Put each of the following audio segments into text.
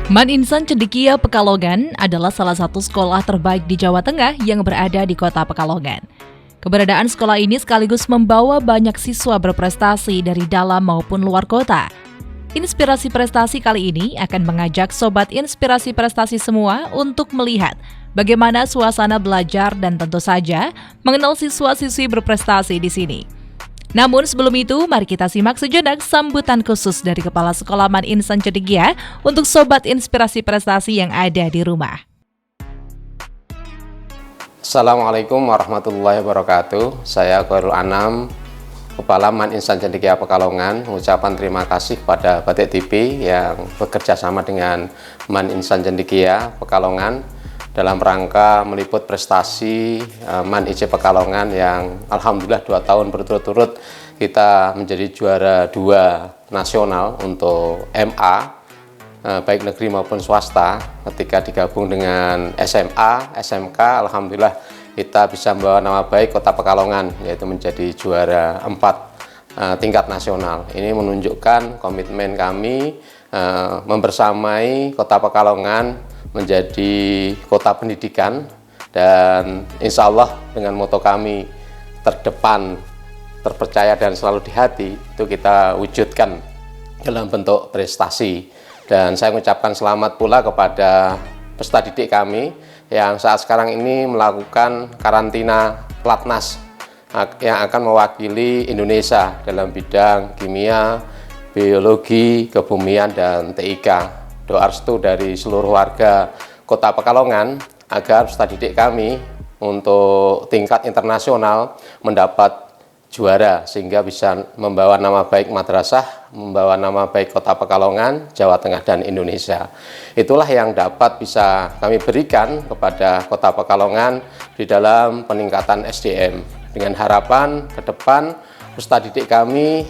MAN Insan Cendekia Pekalongan adalah salah satu sekolah terbaik di Jawa Tengah yang berada di kota Pekalongan. Keberadaan sekolah ini sekaligus membawa banyak siswa berprestasi dari dalam maupun luar kota. Inspirasi prestasi kali ini akan mengajak Sobat Inspirasi Prestasi semua untuk melihat bagaimana suasana belajar dan tentu saja mengenal siswa-siswi berprestasi di sini. Namun sebelum itu, mari kita simak sejenak sambutan khusus dari Kepala Sekolah MAN Insan Cendekia untuk Sobat Inspirasi Prestasi yang ada di rumah. Assalamualaikum warahmatullahi wabarakatuh. Saya Khairul Anam, Kepala MAN Insan Cendekia Pekalongan, mengucapkan terima kasih kepada Batik TV yang bekerja sama dengan MAN Insan Cendekia Pekalongan dalam rangka meliput prestasi MAN IC Pekalongan yang alhamdulillah 2 tahun berturut-turut kita menjadi juara 2 nasional untuk MA, baik negeri maupun swasta. Ketika digabung dengan SMA, SMK, alhamdulillah kita bisa membawa nama baik kota Pekalongan, yaitu menjadi juara 4 tingkat nasional. Ini menunjukkan komitmen kami membersamai kota Pekalongan menjadi kota pendidikan, dan insya Allah dengan moto kami terdepan, terpercaya dan selalu di hati, itu kita wujudkan dalam bentuk prestasi. Dan saya mengucapkan selamat pula kepada peserta didik kami yang saat sekarang ini melakukan karantina Platnas yang akan mewakili Indonesia dalam bidang kimia, biologi, kebumian, dan TIK. Doa restu dari seluruh warga kota Pekalongan agar peserta didik kami untuk tingkat internasional mendapat juara, sehingga bisa membawa nama baik madrasah, membawa nama baik kota Pekalongan, Jawa Tengah, dan Indonesia. Itulah yang dapat bisa kami berikan kepada kota Pekalongan di dalam peningkatan SDM, dengan harapan ke depan peserta didik kami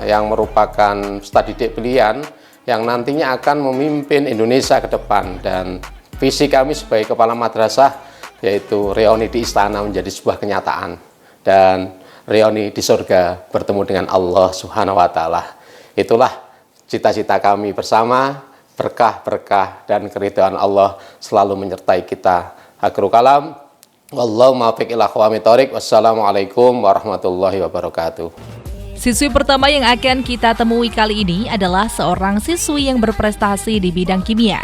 yang merupakan peserta didik pilihan yang nantinya akan memimpin Indonesia ke depan. Dan visi kami sebagai kepala madrasah yaitu reuni di istana menjadi sebuah kenyataan, dan reuni di surga bertemu dengan Allah Subhanahu wa Ta'ala. Itulah cita-cita kami bersama. Berkah-berkah dan keridhaan Allah selalu menyertai kita. Akhirul kalam, wallahu muwaffiq ila aqwamit thoriq. Wassalamualaikum warahmatullahi wabarakatuh. Siswi pertama yang akan kita temui kali ini adalah seorang siswi yang berprestasi di bidang kimia.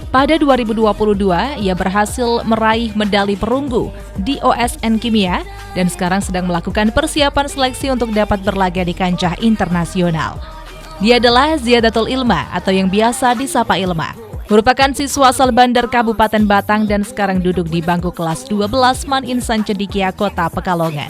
Pada 2022, ia berhasil meraih medali perunggu di OSN Kimia dan sekarang sedang melakukan persiapan seleksi untuk dapat berlaga di kancah internasional. Dia adalah Ziyadatul Ilma atau yang biasa disapa Ilma. Merupakan siswa asal Bandar Kabupaten Batang dan sekarang duduk di bangku kelas 12 MAN Insan Cendekia Kota Pekalongan.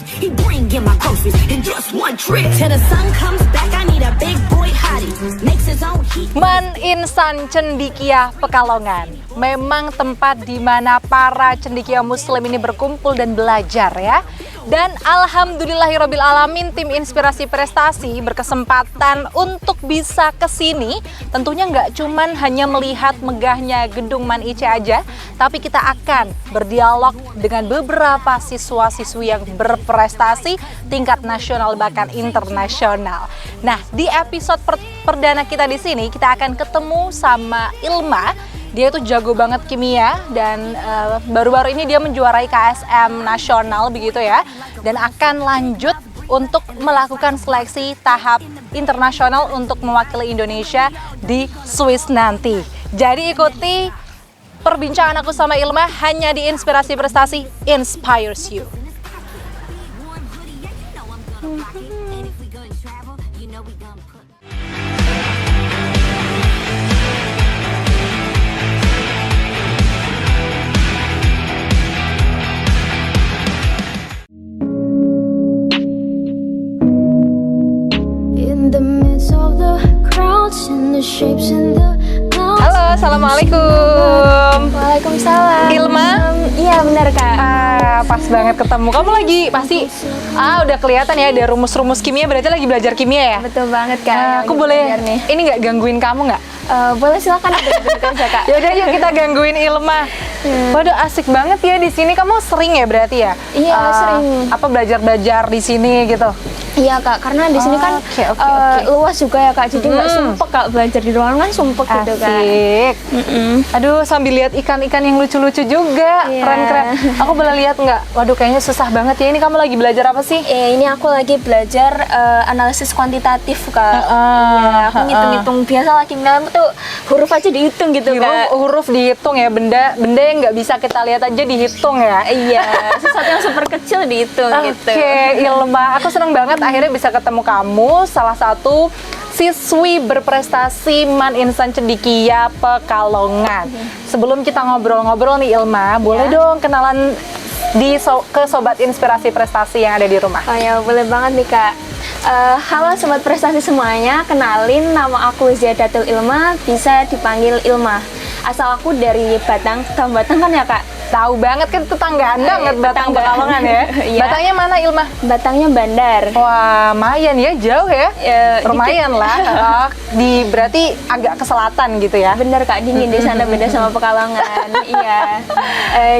MAN Insan Cendekia Pekalongan memang tempat di mana para cendekia muslim ini berkumpul dan belajar ya. Dan alhamdulillahirabbil alamin, tim Inspirasi Prestasi berkesempatan untuk bisa ke sini. Tentunya nggak cuman hanya melihat megahnya gedung MAN IC aja, tapi kita akan berdialog dengan beberapa siswa-siswi yang berprestasi tingkat nasional bahkan internasional. Nah, di episode perdana kita di sini kita akan ketemu sama Ilma. Dia itu jago banget kimia dan baru-baru ini dia menjuarai KSM nasional begitu ya, dan akan lanjut untuk melakukan seleksi tahap internasional untuk mewakili Indonesia di Swiss nanti. Jadi ikuti perbincangan aku sama Ilma hanya di Inspirasi Prestasi Inspires You. Halo, assalamualaikum. Waalaikumsalam. Ilma? Iya benar Kak. Pas banget ketemu. Kamu lagi pasti udah kelihatan ya ada rumus-rumus kimia, berarti lagi belajar kimia ya? Betul banget Kak. Aku boleh ini nggak gangguin kamu nggak? Boleh silakan duduk aja Kak. Yaudah yuk kita gangguin Ilma. Waduh asik banget ya di sini. Kamu sering ya berarti ya? Iya, sering. Apa belajar di sini gitu? Iya Kak, karena di sini kan Oke. luas juga ya Kak, jadi nggak sumpek Kak, belajar di ruangan kan sumpek gitu Kak. Asik. Aduh sambil lihat ikan-ikan yang lucu-lucu juga. Iya. Keren-keren. Aku boleh lihat nggak? Waduh kayaknya susah banget ya. Ini kamu lagi belajar apa sih? Ini aku lagi belajar analisis kuantitatif Kak. Iya, aku ngitung-ngitung biasa lah kimia tuh huruf aja dihitung gitu Kak. Huruf dihitung ya, benda yang nggak bisa kita lihat aja dihitung ya. Iya, sesuatu yang super kecil dihitung gitu. Oke, Ilma, aku seneng banget akhirnya bisa ketemu kamu, salah satu siswi berprestasi Man Insan Cendekia Pekalongan. Sebelum kita ngobrol-ngobrol nih Ilma, boleh dong kenalan ke Sobat Inspirasi Prestasi yang ada di rumah. Oh ya, boleh banget nih Kak. Halo Sobat Prestasi semuanya, kenalin nama aku Ziadatul Ilma, bisa dipanggil Ilma. Asal aku dari Batang, tahu Batang kan ya Kak? Tahu banget kan tetanggaan banget Batang tetangga. Pekalongan ya. Iya. Batangnya mana Ilma? Batangnya Bandar. Wah, lumayan ya, jauh ya. Lumayan dikit. lah. Berarti agak ke selatan gitu ya. Bener Kak, dingin di sana beda sama Pekalongan. Iya.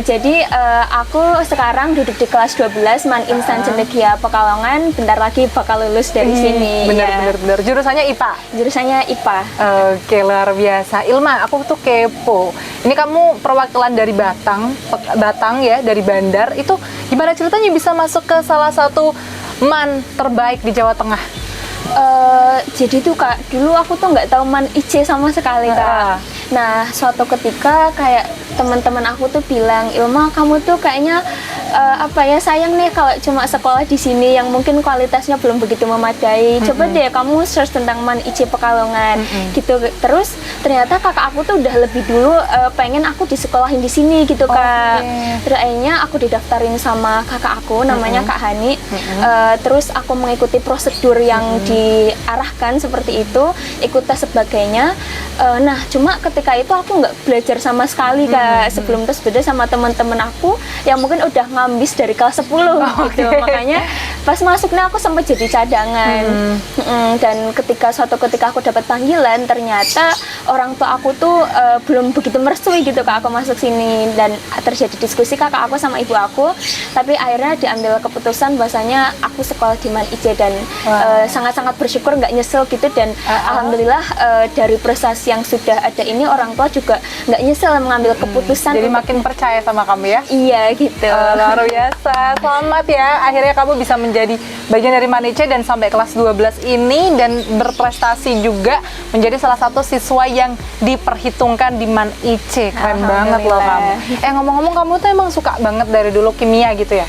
Jadi aku sekarang duduk di kelas 12 Man Insan Cendekia Pekalongan. Bentar lagi bakal lulus dari sini. Bener. Jurusannya IPA. Jurusannya IPA. Oke, luar biasa. Ilma, aku tuh kepo. Ini kamu perwakilan dari Batang ya, dari Bandar. Itu gimana ceritanya bisa masuk ke salah satu MAN terbaik di Jawa Tengah? Jadi tuh Kak, dulu aku tuh nggak tahu Man IC sama sekali Kak. Nah, suatu ketika kayak teman-teman aku tuh bilang, Ilma kamu tuh kayaknya sayang nih kalau cuma sekolah di sini yang mungkin kualitasnya belum begitu memadai. Coba deh kamu search tentang Man IC Pekalongan gitu. Terus ternyata kakak aku tuh udah lebih dulu pengen aku disekolahin di sini gitu Kak. Terus akhirnya aku didaftarin sama kakak aku namanya Kak Hani. Terus aku mengikuti prosedur yang diarahkan seperti itu, ikut tes sebagainya. Nah, cuma ketika itu aku nggak belajar sama sekali Kak. Sebelum tes beda sama teman-teman aku yang mungkin udah ngambis dari kelas 10 gitu. Makanya pas masuknya aku sempat jadi cadangan. Dan suatu ketika aku dapat panggilan, ternyata orang tua aku tuh belum begitu merestui gitu Kak aku masuk sini, dan terjadi diskusi kakak aku sama ibu aku. Tapi akhirnya diambil keputusan bahwasanya aku sekolah di Man IC, dan sangat-sangat bersyukur, nggak nyesel gitu. Dan alhamdulillah dari prestasi yang sudah ada ini orang tua juga nggak nyesel mengambil keputusan. Jadi makin percaya sama kamu ya? Iya gitu. Luar biasa. Selamat ya, akhirnya kamu bisa menjadi bagian dari Man IC dan sampai kelas 12 ini, dan berprestasi juga menjadi salah satu siswa yang diperhitungkan di Man IC. Keren banget loh kamu. Ngomong-ngomong, kamu tuh emang suka banget dari dulu kimia gitu ya?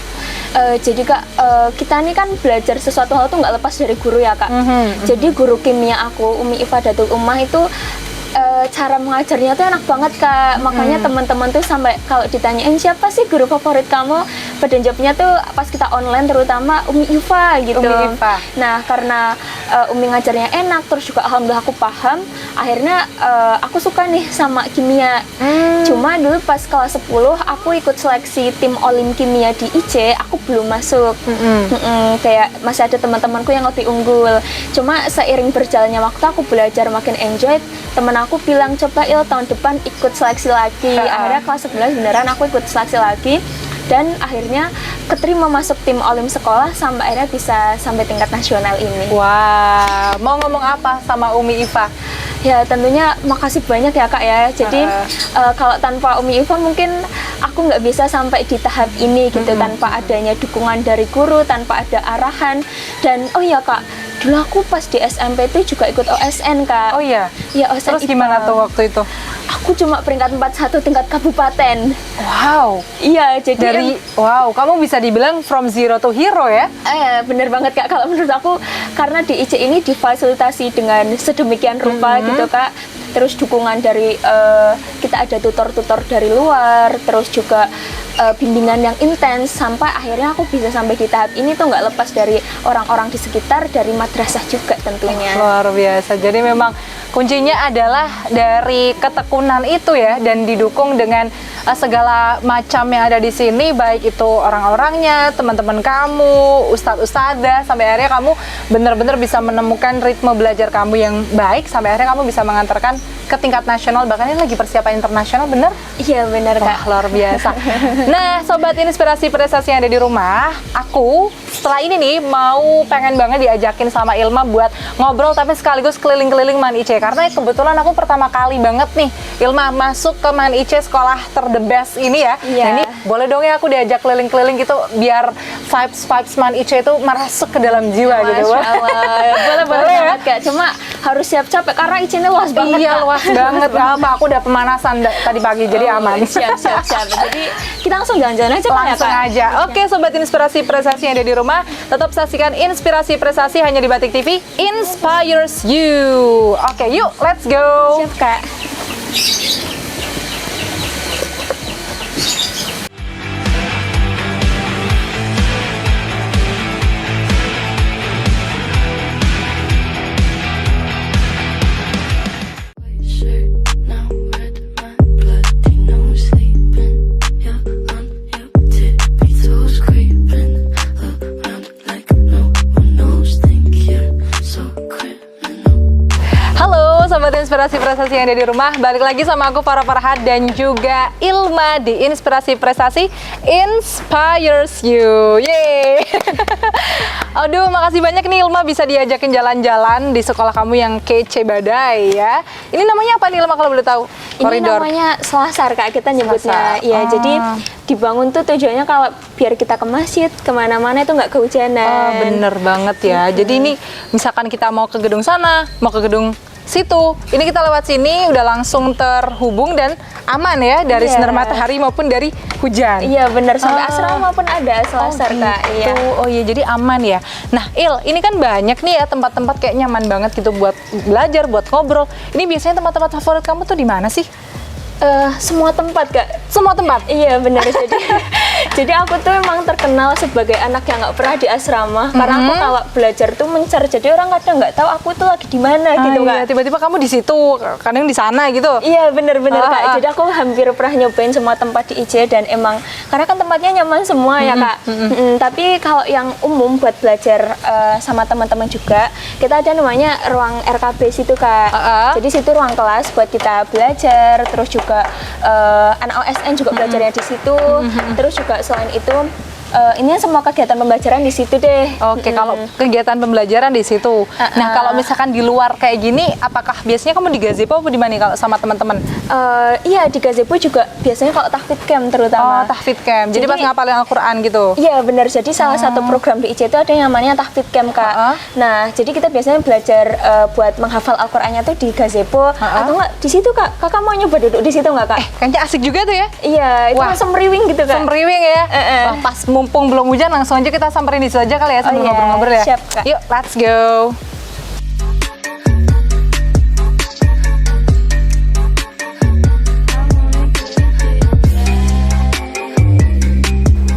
Jadi Kak, kita nih kan belajar sesuatu hal tuh nggak lepas dari guru ya Kak. Jadi guru kimia aku, Umi Ifadatul Ummah itu cara mengajarnya tuh enak banget Kak. Makanya teman-teman tuh sampai kalau ditanyain siapa sih guru favorit kamu, pada jawabnya tuh pas kita online terutama Umi Iva gitu. Umi Iva. Nah, karena Umi ngajarnya enak, terus juga alhamdulillah aku paham, akhirnya aku suka nih sama kimia. Cuma dulu pas kelas 10 aku ikut seleksi tim Olim Kimia di IC, aku belum masuk. Kayak masih ada teman-temanku yang lebih unggul. Cuma seiring berjalannya waktu aku belajar makin enjoy. Temen aku bilang, coba Il tahun depan ikut seleksi lagi. Akhirnya kelas 11 beneran aku ikut seleksi lagi, dan akhirnya keterima masuk tim Olim sekolah sampai akhirnya bisa sampai tingkat nasional ini. Wah, mau ngomong apa sama Umi Iva? Ya tentunya makasih banyak ya Kak ya. Jadi kalau tanpa Umi Iva mungkin aku nggak bisa sampai di tahap ini gitu, tanpa adanya dukungan dari guru, tanpa ada arahan. Dan oh iya Kak, dulu aku pas di SMP itu juga ikut OSN Kak. Oh iya? Iya, OSN. Terus gimana tuh waktu itu? Aku cuma peringkat 41 tingkat kabupaten. Wow. Iya, jadi wow, kamu bisa dibilang from zero to hero ya? Bener banget Kak, kalau menurut aku karena di IC ini difasilitasi dengan sedemikian rupa gitu Kak. Terus dukungan dari kita ada tutor-tutor dari luar, terus juga bimbingan yang intens, sampai akhirnya aku bisa sampai di tahap ini tuh nggak lepas dari orang-orang di sekitar, dari madrasah juga tentunya. Luar biasa. Jadi memang kuncinya adalah dari ketekunan itu ya, dan didukung dengan segala macam yang ada di sini, baik itu orang-orangnya, teman-teman kamu, ustadz-ustadzah, sampai akhirnya kamu benar-benar bisa menemukan ritme belajar kamu yang baik, sampai akhirnya kamu bisa mengantarkan ke tingkat nasional, bahkan ini lagi persiapan internasional, bener? Iya benar Kak. Wah, luar biasa. Nah, sobat inspirasi prestasi yang ada di rumah, aku setelah ini nih mau pengen banget diajakin sama Ilma buat ngobrol tapi sekaligus keliling-keliling Man IC, karena kebetulan aku pertama kali banget nih Ilma masuk ke Man IC, sekolah the best ini ya. Iya. Nah, ini boleh dong ya aku diajak keliling-keliling gitu biar vibes Man IC itu masuk ke dalam jiwa gitu. Masya Allah. Boleh ya? banget Kak. Cuma harus siap-siap karena izinnya luas banget. Iya, Kak. luas banget. Gak apa, aku udah pemanasan tadi pagi jadi aman. Siap. Jadi kita langsung jalan-jalan aja Kak, Langsung ya, Kak? aja. Oke, sobat inspirasi prestasi yang ada di rumah, tetap saksikan inspirasi prestasi hanya di Batik TV, inspires you. Oke, yuk, let's go. Siap Kak. Shirt now red, my bloody nose sleeping. You're on your tippy toes, creeping around like no one knows. Think you're so criminal. Halo, sobat inspirasi prestasi yang ada di rumah. Balik lagi sama aku Farah Farhad dan juga Ilma di Inspirasi Prestasi Inspires You. Yeay. Aduh, makasih banyak nih Ilma bisa diajakin jalan-jalan di sekolah kamu yang kece badai ya. Ini namanya apa nih Ilma kalau boleh tahu? Ini namanya Selasar Kak, kita nyebutnya. Selasar. Iya, Ah. jadi dibangun tuh tujuannya kalau biar kita ke masjid, kemana-mana itu nggak kehujanan. Bener banget ya. Jadi ini misalkan kita mau ke gedung sana, mau ke gedung situ, ini kita lewat sini udah langsung terhubung dan aman ya dari Iya. sinar matahari maupun dari hujan. Iya bener, sampai Ah. asrama pun ada Selasar Kak. Iya. Oh iya, jadi aman ya. Nah, ini kan banyak nih ya tempat-tempat kayak nyaman banget gitu buat belajar, buat ngobrol. Ini biasanya tempat-tempat favorit kamu tuh di mana sih? Semua tempat Kak. Semua tempat? Iya benar. Jadi aku tuh emang terkenal sebagai anak yang nggak pernah di asrama karena aku kalau belajar tuh mencar. Jadi orang kadang nggak tahu aku tuh lagi di mana gitu iya, Kak. tiba-tiba kamu di situ, kadang di sana gitu. Iya bener-bener Kak. Ah. Jadi aku hampir pernah nyobain semua tempat di IC dan emang karena kan tempatnya nyaman semua ya Kak. Tapi kalau yang umum buat belajar sama teman-teman juga, kita ada namanya ruang RKB situ Kak. Jadi situ ruang kelas buat kita belajar, terus juga anak OSN juga belajarnya di situ. Terus juga selain itu ini semua kegiatan pembelajaran di situ deh. Oke, kalau kegiatan pembelajaran di situ. Nah, kalau misalkan di luar kayak gini, apakah biasanya kamu di gazebo apa di mana kalau sama teman-teman? Iya di gazebo juga biasanya kalau tahfidz camp terutama. Oh, tahfidz camp. Jadi pas Jadi- ngapalin Al-Qur'an gitu. Iya benar, jadi salah satu program di IC itu ada yang namanya tahfidz camp Kak. Nah jadi kita biasanya belajar buat menghafal Al-Qur'annya tuh di gazebo atau enggak di situ Kak. Kakak mau nyoba duduk di situ nggak Kak? Kayaknya asik juga tuh ya. Iya itu Wah. langsung meriwing gitu Kak. Semriwing ya. Wah, pas mumpung belum hujan langsung aja kita samperin di situ aja kali ya sambil iya. ngobrol-ngobrol ya. Siap, Kak. Yuk, let's go.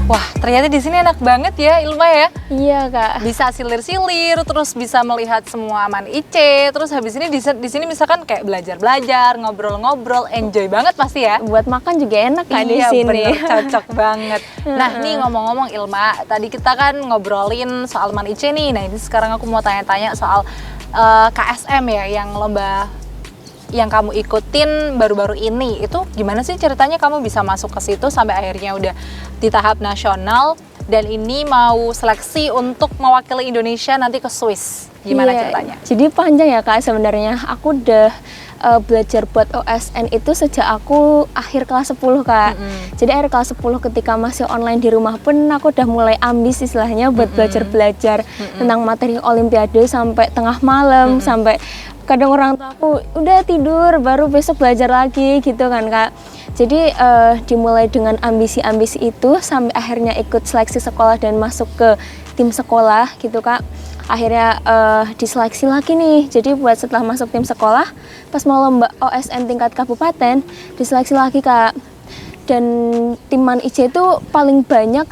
Wah, ternyata di sini enak banget ya Ilma ya. Iya Kak. Bisa silir-silir, terus bisa melihat semua Man IC, terus habis ini di sini misalkan kayak belajar-belajar, ngobrol-ngobrol, enjoy banget pasti ya. Buat makan juga enak Kak di Iya sini. bener, cocok banget. Nah nih ngomong-ngomong Ilma, tadi kita kan ngobrolin soal Man IC nih. Nah ini sekarang aku mau tanya-tanya soal KSM ya, yang lomba yang kamu ikutin baru-baru ini. Itu gimana sih ceritanya kamu bisa masuk ke situ sampai akhirnya udah di tahap nasional dan ini mau seleksi untuk mewakili Indonesia nanti ke Swiss. Gimana Iya, ceritanya? Jadi panjang ya Kak sebenarnya. Aku udah belajar buat OSN itu sejak aku akhir kelas 10 Kak. Jadi akhir kelas 10 ketika masih online di rumah pun aku udah mulai ambis istilahnya buat belajar-belajar tentang materi olimpiade sampai tengah malam, sampai kadang orang tua aku udah tidur baru besok belajar lagi gitu kan Kak. Jadi dimulai dengan ambisi-ambisi itu sampai akhirnya ikut seleksi sekolah dan masuk ke tim sekolah gitu Kak. Akhirnya diseleksi lagi nih, jadi buat setelah masuk tim sekolah pas mau lomba OSN tingkat kabupaten diseleksi lagi Kak. dan tim Man IC itu paling banyak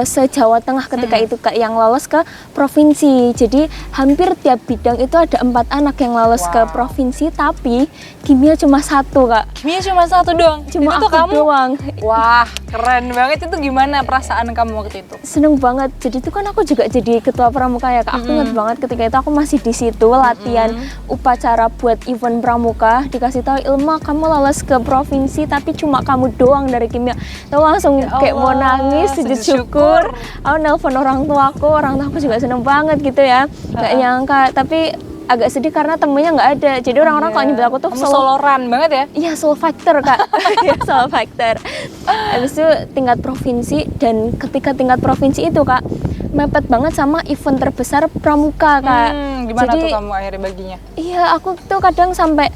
se-Jawa Tengah ketika itu Kak yang lolos ke provinsi. Jadi hampir tiap bidang itu ada 4 anak yang lolos ke provinsi, tapi kimia cuma 1 Kak. Kimia cuma 1 doang. Cuma itu aku kamu doang. Wah, keren banget. Itu gimana perasaan kamu waktu itu? Seneng banget. Jadi itu kan aku juga jadi ketua pramuka ya Kak. Aku ingat banget ketika itu aku masih di situ latihan upacara buat event pramuka. Dikasih tahu, Ilma kamu lolos ke provinsi tapi cuma kamu doang dari kimia. Tahu langsung kayak mau nangis, sujud syukur. Aku nelpon orang tuaku juga seneng banget gitu ya. Gak nyangka, tapi agak sedih karena temennya nggak ada. Jadi orang-orang kalau nyebut aku tuh soloran banget ya? Iya, solo factor Kak. Iya, solo factor. Habis itu tingkat provinsi, dan ketika tingkat provinsi itu Kak mepet banget sama event terbesar pramuka Kak. Gimana Jadi, tuh kamu akhirnya baginya? Iya, aku tuh kadang sampai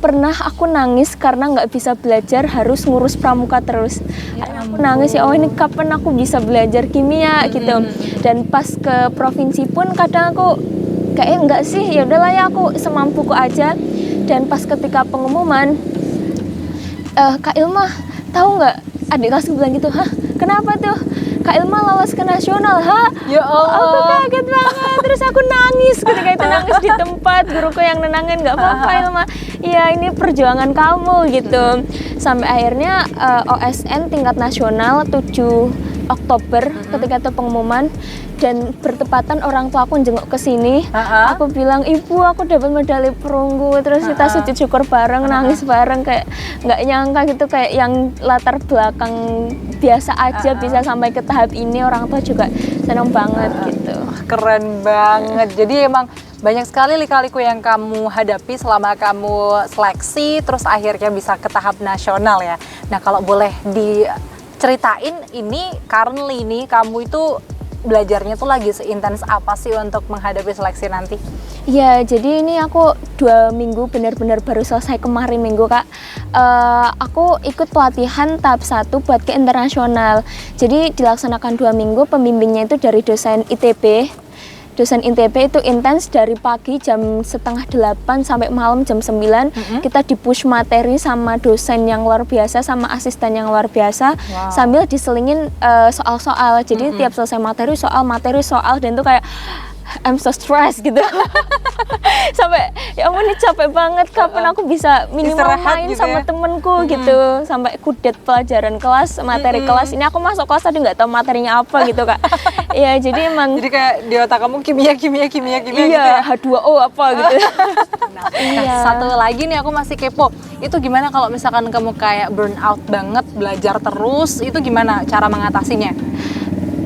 pernah aku nangis karena nggak bisa belajar, harus ngurus pramuka terus. Aku nangis ya, oh ini kapan aku bisa belajar kimia gitu. Dan pas ke provinsi pun kadang aku kayak enggak sih, ya udahlah ya aku semampuku aja. Dan pas ketika pengumuman, Kak Ilma tahu nggak, adik kelasku bilang gitu, hah kenapa tuh? Kak Ilma lolos ke nasional, ha? Ya Allah. Aku kaget banget, terus aku nangis ketika itu, nangis di tempat, guruku yang nenangin, nggak apa-apa Ilma, iya ini perjuangan kamu gitu. Sampai akhirnya OSN tingkat nasional 7 Oktober ketika itu pengumuman, dan bertepatan orang tua aku jenguk ke sini. Aku bilang, ibu aku dapat medali perunggu, terus kita sujud syukur bareng, nangis bareng, kayak nggak nyangka gitu, kayak yang latar belakang biasa aja bisa sampai ke tahap ini, orang tua juga senang banget gitu. Keren banget. Jadi emang banyak sekali lika-liku yang kamu hadapi selama kamu seleksi, terus akhirnya bisa ke tahap nasional ya. Nah kalau boleh diceritain ini, currently ini kamu itu belajarnya tuh lagi seintens apa sih untuk menghadapi seleksi nanti? Ya, jadi ini aku 2 minggu benar-benar baru selesai kemarin minggu Kak. Aku ikut pelatihan tahap 1 buat ke internasional. Jadi dilaksanakan 2 minggu, pembimbingnya itu dari dosen ITB. Dosen ITB itu intens dari pagi jam 7:30 sampai malam jam 9. Kita di-push materi sama dosen yang luar biasa, sama asisten yang luar biasa, sambil diselingin soal-soal. Jadi tiap selesai materi soal, dan itu kayak I'm so stressed gitu. Sampai ya ampun ini capek banget, kapan aku bisa minimal main gitu sama temenku gitu. Sampai kudet pelajaran kelas, materi kelas. Ini aku masuk kelas tadi nggak tahu materinya apa gitu Kak. Ya jadi emang. Jadi kayak di otak kamu kimia iya, gitu ya? H2O apa gitu. Nah, satu lagi nih aku masih kepo. Itu gimana kalau misalkan kamu kayak burn out banget, belajar terus, itu gimana cara mengatasinya?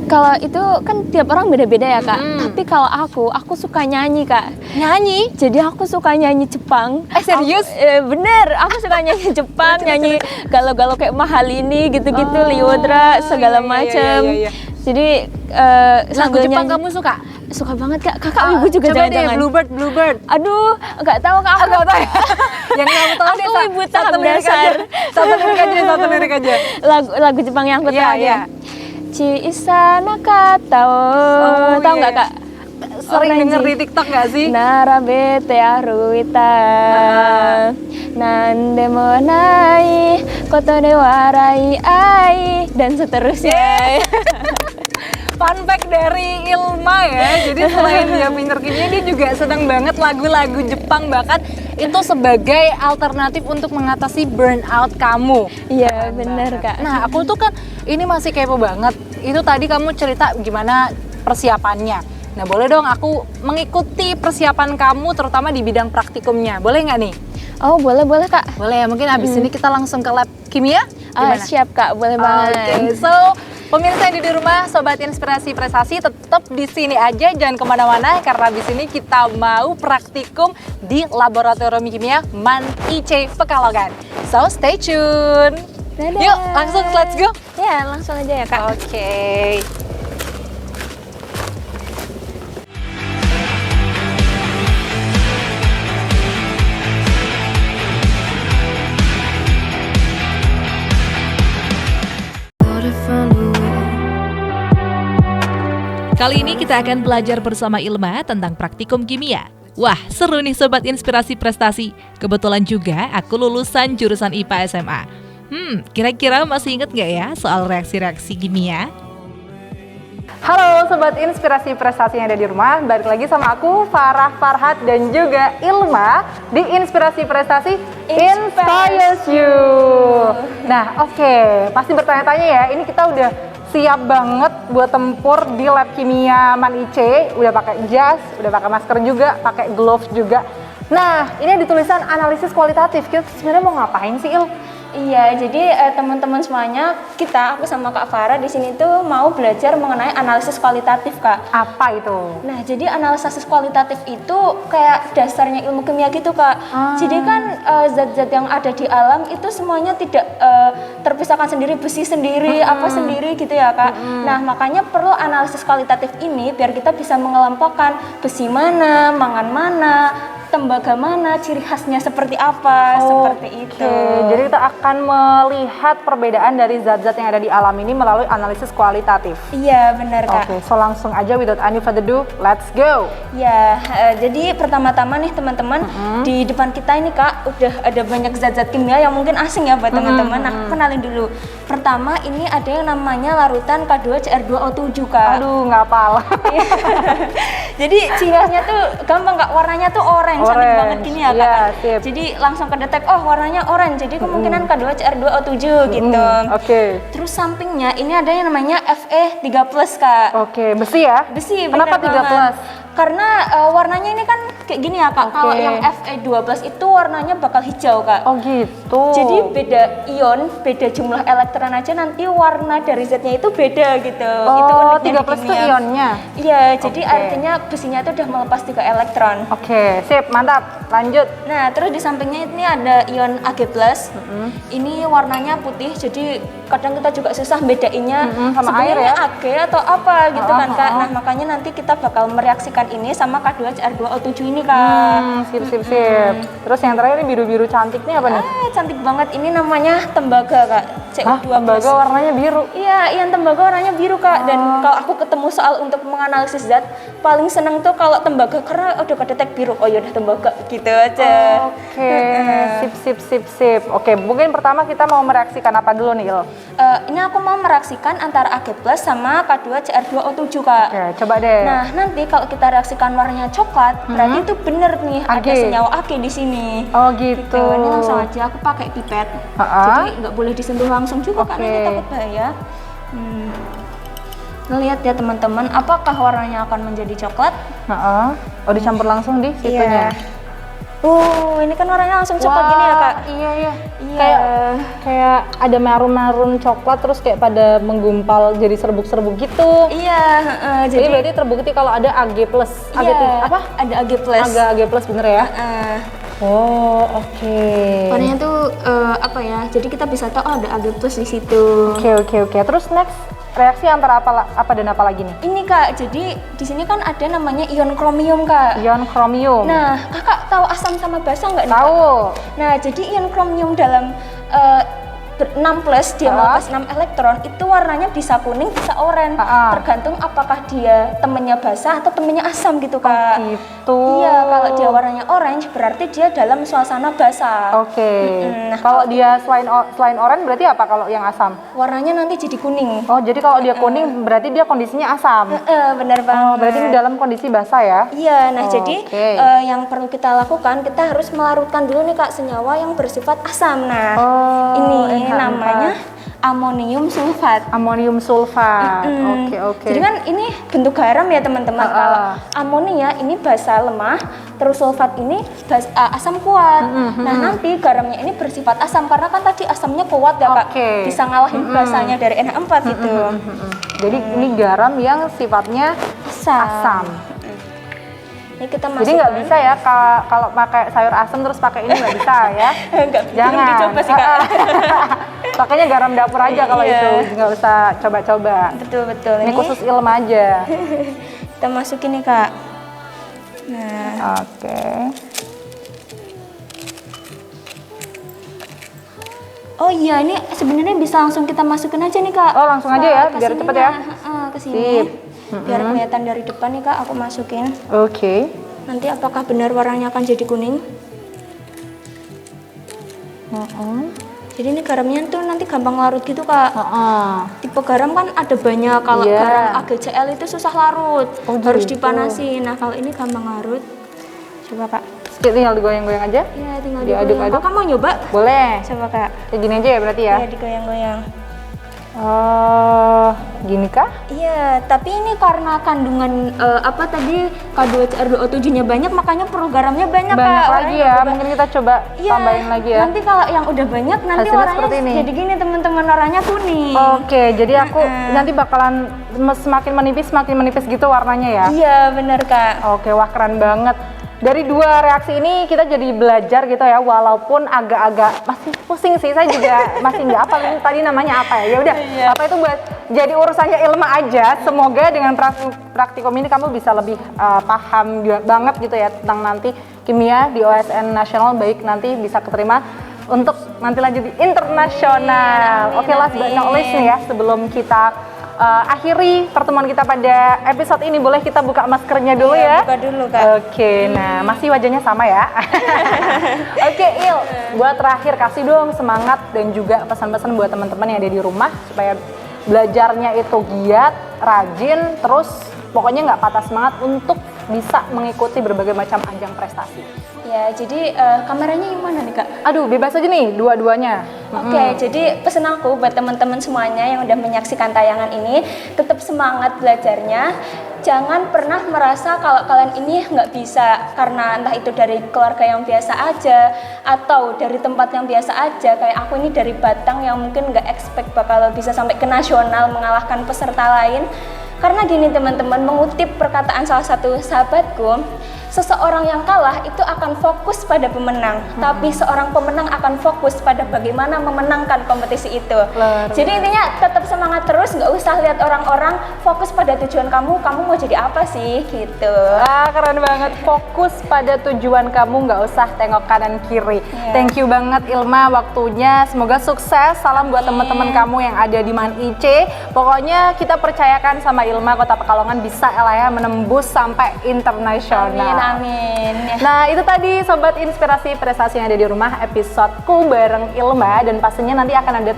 Kalau itu kan tiap orang beda-beda ya Kak. Tapi kalau aku suka nyanyi Kak. Nyanyi? Jadi aku suka nyanyi Jepang. Serius? Bener, aku suka nyanyi Jepang, nyanyi galau-galau kayak Mahalini gitu-gitu, Liodra, segala macam. Iya. Jadi lagu sambil Jepang nyanyi. kamu suka? Suka banget Kak. Kakak ibu juga coba jangan-jangan. deh Bluebird. Aduh, nggak tahu Kak. Nggak tahu. Yang kamu tahu deh, Aku ibu tahap dasar. Satu lirik aja. Lagu Jepang yang aku tahu Iya. Chi Isana Katao. Tahu nggak Kak? Sering denger di TikTok nggak sih? Narabete aruita Nande mo nai Koto de warai ai, dan seterusnya. Fun fact dari Ilma ya, jadi selain dia pinter kimia, dia juga senang banget lagu-lagu Jepang, bahkan itu sebagai alternatif untuk mengatasi burnout kamu. Iya bener Kak. Nah aku tuh kan ini masih kepo banget, itu tadi kamu cerita gimana persiapannya. Nah boleh dong aku mengikuti persiapan kamu terutama di bidang praktikumnya, boleh nggak nih? Oh boleh Kak. Boleh ya, mungkin abis ini kita langsung ke lab kimia? Gimana? Siap Kak, boleh banget. So pemirsa yang di rumah, Sobat Inspirasi Prestasi, tetap di sini aja, jangan kemana-mana karena di sini kita mau praktikum di Laboratorium Kimia Man IC Pekalongan. So stay tune. Dadah. Yuk langsung let's go. Ya langsung aja ya Kak. Oke. Kali ini kita akan belajar bersama Ilma tentang praktikum kimia. Wah, seru nih Sobat Inspirasi Prestasi. Kebetulan juga aku lulusan jurusan IPA SMA. Kira-kira masih inget nggak ya soal reaksi-reaksi kimia? Halo Sobat Inspirasi Prestasi yang ada di rumah, balik lagi sama aku Farah Farhat dan juga Ilma di Inspirasi Prestasi Inspires You. Nah oke, pasti bertanya-tanya ya, ini kita udah siap banget buat tempur di lab kimia Man IC, udah pakai jas, udah pakai masker juga, pakai gloves juga. Nah ini ada tulisan analisis kualitatif, kita sebenarnya mau ngapain sih Il? Iya, jadi teman-teman semuanya, aku sama Kak Farah di sini tuh mau belajar mengenai analisis kualitatif, Kak. Apa itu? Nah, jadi analisis kualitatif itu kayak dasarnya ilmu kimia gitu, Kak. Jadi kan zat-zat yang ada di alam itu semuanya tidak terpisahkan sendiri, besi sendiri, apa sendiri gitu ya, Kak. Nah, makanya perlu analisis kualitatif ini biar kita bisa mengelompokkan besi mana, mangan mana, tembaga mana, ciri khasnya seperti apa, seperti itu. Jadi kita akan melihat perbedaan dari zat-zat yang ada di alam ini melalui analisis kualitatif. Iya, benar, Kak. Oke, so langsung aja without any further ado, let's go. Ya, jadi pertama-tama nih teman-teman, di depan kita ini Kak, udah ada banyak zat-zat kimia yang mungkin asing ya buat teman-teman. Nah, kenalin dulu. Pertama, ini ada yang namanya larutan K2CR2O7, Kak. Aduh, nggak apa-apa. Jadi ciri khasnya tuh gampang Kak, warnanya tuh orange, cantik banget gini ya Kak. Iya, sip. Jadi langsung kedetek, oh warnanya orange, jadi kemungkinan K2CR2O7 gitu. Oke. Terus sampingnya ini ada yang namanya Fe3+, Kak. Oke, besi ya? Besi, Kenapa bener 3+? banget. Karena warnanya ini kan kayak gini ya Kak. Kalau yang Fe12 itu warnanya bakal hijau Kak. Oh gitu. Jadi beda ion, beda jumlah elektron aja nanti warna dari zatnya itu beda gitu. Itu Oh, uniknya 3+ di itu kimia. ionnya? Iya, jadi artinya besinya itu udah melepas 3 elektron. Oke, sip, mantap. Lanjut. Nah, terus di sampingnya ini ada ion Ag+. Ini warnanya putih, jadi kadang kita juga susah bedainnya sama air sebenarnya ya? Ag atau apa gitu kan Kak. Nah, makanya nanti kita bakal mereaksikan ini sama K2CR2O7 ini Kak. Sip. Terus yang terakhir ini biru-biru cantik nih apa nih? Cantik banget, ini namanya tembaga Kak. CO2+. Tembaga warnanya biru. Iya, ion tembaga warnanya biru Kak. Dan kalau aku ketemu soal untuk menganalisis zat, paling seneng tuh kalau tembaga karena udah kedetek biru. Oh yaudah tembaga gitu aja. Oke, sip. Oke, mungkin pertama kita mau mereaksikan apa dulu nih Il? Ini aku mau mereaksikan antara Ag+ sama K2CR2O7 Kak. Oke, coba deh. Nah, nanti kalau kita reaksikan warnanya coklat, berarti itu bener nih ada senyawa Ag di sini. Oh gitu. Ini langsung aja aku pakai pipet. Jadi nggak boleh disentuh langsung juga Kak, nanti takut bahaya. Ngelihat ya teman-teman, apakah warnanya akan menjadi coklat? Oh, dicampur langsung di situnya. Ini kan warnanya langsung coklat gini ya Kak. Iya. Kayak ada marun-marun coklat terus kayak pada menggumpal jadi serbuk-serbuk gitu. Iya, Jadi berarti terbukti kalau ada Ag+. Apa? Ada Ag+. Ag+ bener ya? Oh, oke. Warnanya tuh apa ya? Jadi kita bisa tahu ada Ag+ di situ. Oke. Terus next reaksi antara apa dan apa lagi nih? Ini Kak, jadi di sini kan ada namanya ion kromium Kak. Ion kromium. Nah, Kakak tahu asam sama basa nggak nih? Tahu. Nah, jadi ion kromium dalam 6+, dia melepas 6 elektron, itu warnanya bisa kuning, bisa oranye. Tergantung apakah dia temennya basah atau temennya asam gitu Kak. Gitu. Iya, kalau dia warnanya orange berarti dia dalam suasana basah. Oke. Kalau dia selain oranye berarti apa kalau yang asam? Warnanya nanti jadi kuning. Oh, jadi kalau dia kuning berarti dia kondisinya asam. Bener banget. Oh, berarti ini dalam kondisi basah ya? Iya, nah jadi yang perlu kita lakukan, kita harus melarutkan dulu nih Kak senyawa yang bersifat asam. Nah, ini namanya amonium sulfat. Amonium sulfat. Oke. Jadi kan ini bentuk garam ya teman-teman. Kalau amonia ini basa lemah, terus sulfat ini asam kuat. Nah nanti garamnya ini bersifat asam karena kan tadi asamnya kuat ya Kak. Bisa ngalahin basanya dari NH4 gitu. Jadi ini garam yang sifatnya asam. Ini kita masukkan. Jadi nggak bisa ya kalau pakai sayur asam terus pakai ini nggak bisa ya? Jangan. Belum dicoba sih Kak. Pakainya garam dapur aja kalau itu, nggak usah coba-coba. Betul. Ini khusus ilmu aja. Kita masukin nih Kak. Nah. Oke. Oh iya, ini sebenarnya bisa langsung kita masukin aja nih Kak. Oh langsung aja ya, biar cepet ya. Ke sini. Biar kelihatan dari depan nih Kak, aku masukin. Oke. Nanti apakah benar warnanya akan jadi kuning? Jadi ini garamnya tuh nanti gampang larut gitu Kak. Heeh. Tipe garam kan ada banyak, kalau Iya. garam AGCL itu susah larut, Oh, harus gitu. dipanasin. Nah kalau ini gampang larut. Coba Kak. Tinggal digoyang-goyang aja. Iya tinggal Diaduk-aduk. digoyang. Kakak mau nyoba? Boleh. Coba Kak. Kayak gini aja ya berarti ya? Iya digoyang-goyang. Oh, gini kah? Iya, tapi ini karena kandungan apa tadi K2CR2O7-nya banyak, makanya perlu garamnya banyak Kak. Banyak lagi Warnanya ya, berubah. mungkin kita coba Iya, tambahin lagi ya. Nanti kalau yang udah banyak, nanti Hasilnya warnanya seperti ini. jadi gini teman-teman, warnanya kuning. Oke, jadi aku nanti bakalan semakin menipis gitu warnanya ya? Iya, benar Kak. Oke, wah keren banget. Dari dua reaksi ini kita jadi belajar gitu ya, walaupun agak-agak masih pusing sih, saya juga masih nggak apa ini tadi namanya apa ya. Ya udah, apa itu buat jadi urusannya Ilma aja. Semoga dengan praktikum ini kamu bisa lebih paham banget gitu ya tentang nanti kimia di OSN nasional, baik nanti bisa keterima untuk nanti lanjut di internasional. Oke, last but not least nih ya, sebelum kita akhiri pertemuan kita pada episode ini, boleh kita buka maskernya dulu ya? Buka dulu Kak. Oke, nah masih wajahnya sama ya. Oke, Il, buat terakhir kasih dong semangat dan juga pesan-pesan buat teman-teman yang ada di rumah supaya belajarnya itu giat, rajin, terus pokoknya nggak patah semangat untuk bisa mengikuti berbagai macam ajang prestasi. Ya, jadi kameranya yang mana nih Kak? Aduh, bebas aja nih dua-duanya. Oke, jadi pesan aku buat teman-teman semuanya yang udah menyaksikan tayangan ini, tetap semangat belajarnya. Jangan pernah merasa kalau kalian ini nggak bisa karena entah itu dari keluarga yang biasa aja atau dari tempat yang biasa aja. Kayak aku ini dari Batang yang mungkin nggak expect bakal bisa sampai ke nasional mengalahkan peserta lain. Karena gini teman-teman, mengutip perkataan salah satu sahabatku, seseorang yang kalah itu akan fokus pada pemenang, tapi seorang pemenang akan fokus pada bagaimana memenangkan kompetisi itu. Jadi intinya tetap semangat terus, nggak usah lihat orang-orang, fokus pada tujuan kamu mau jadi apa sih gitu. Ah, keren banget, fokus pada tujuan kamu, nggak usah tengok kanan kiri. Thank you banget Ilma waktunya, semoga sukses. Salam buat teman-teman kamu yang ada di Man IC. Pokoknya kita percayakan sama Ilma, Kota Pekalongan bisa lah ya menembus sampai internasional. Amin. Nah itu tadi Sobat Inspirasi Prestasi yang ada di rumah, episodeku bareng Ilma, dan pastinya nanti akan ada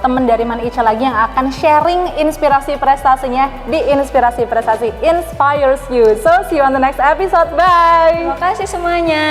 temen dari Man IC lagi yang akan sharing inspirasi prestasinya di Inspirasi Prestasi Inspires You. So see you on the next episode, bye! Terima kasih semuanya.